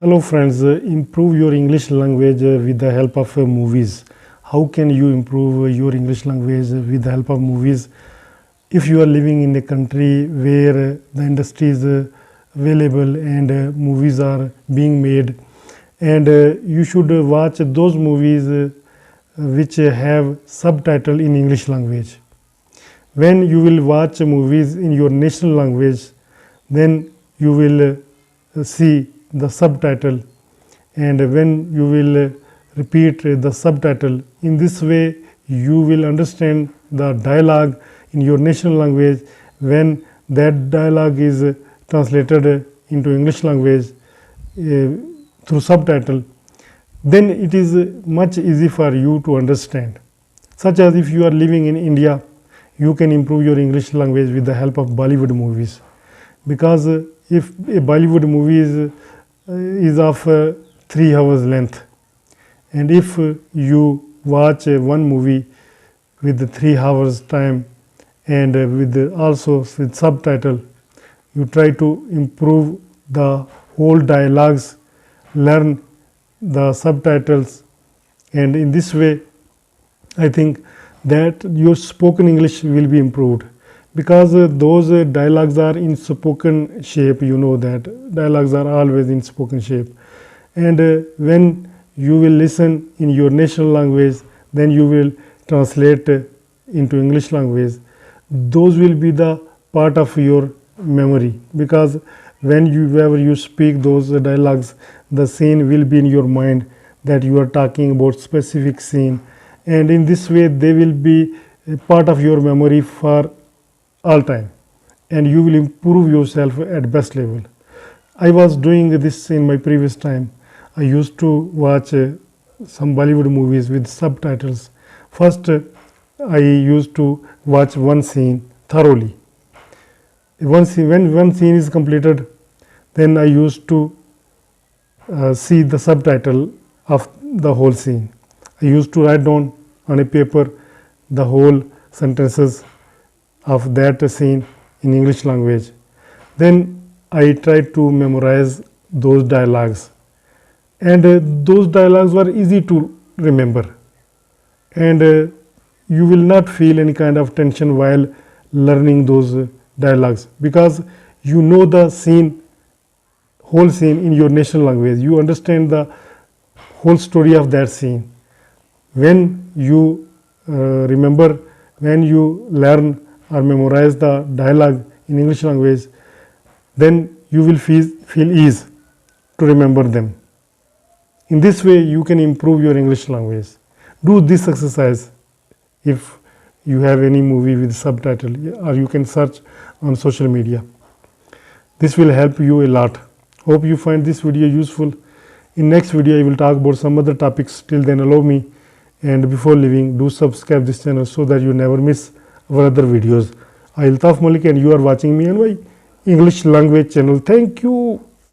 Hello friends, improve your English language with the help of movies. How can you improve your English language with the help of movies? If you are living in a country where the industry is available and movies are being made, and you should watch those movies which have subtitle in English language. When you will watch movies in your national language, then you will see the subtitle, and when you will repeat the subtitle, in this way you will understand the dialogue in your national language. When that dialogue is translated into English language through subtitle, then it is much easy for you to understand. Such as if you are living in India, you can improve your English language with the help of Bollywood movies, because if a Bollywood movie is of 3 hours length, and if you watch one movie with 3 hours time and with also with subtitle, you try to improve the whole dialogues, learn the subtitles, and in this way I think that your spoken English will be improved, because those dialogues are in spoken shape. You know that dialogues are always in spoken shape, and when you will listen in your national language, then you will translate into English language. Those will be the part of your memory, because whenever you speak those dialogues, the scene will be in your mind that you are talking about specific scene, and in this way they will be a part of your memory for all time, and you will improve yourself at best level. I was doing this in my previous time. I used to watch some Bollywood movies with subtitles. First, I used to watch one scene thoroughly. When one scene is completed, then I used to see the subtitle of the whole scene. I used to write down on a paper the whole sentences of that scene in English language. Then I tried to memorize those dialogues, and those dialogues were easy to remember, and you will not feel any kind of tension while learning those dialogues, because you know the scene, whole scene in your national language. You understand the whole story of that scene. When you remember, when you learn or memorize the dialogue in English language, then you will feel ease to remember them. In this way you can improve your English language. Do this exercise if you have any movie with subtitle, or you can search on social media. This will help you a lot. Hope you find this video useful. In next video I will talk about some other topics. Till then, allow me, and before leaving, do subscribe this channel so that you never miss our other videos. I am Altaf Malik, and you are watching me on my English language channel. Thank you.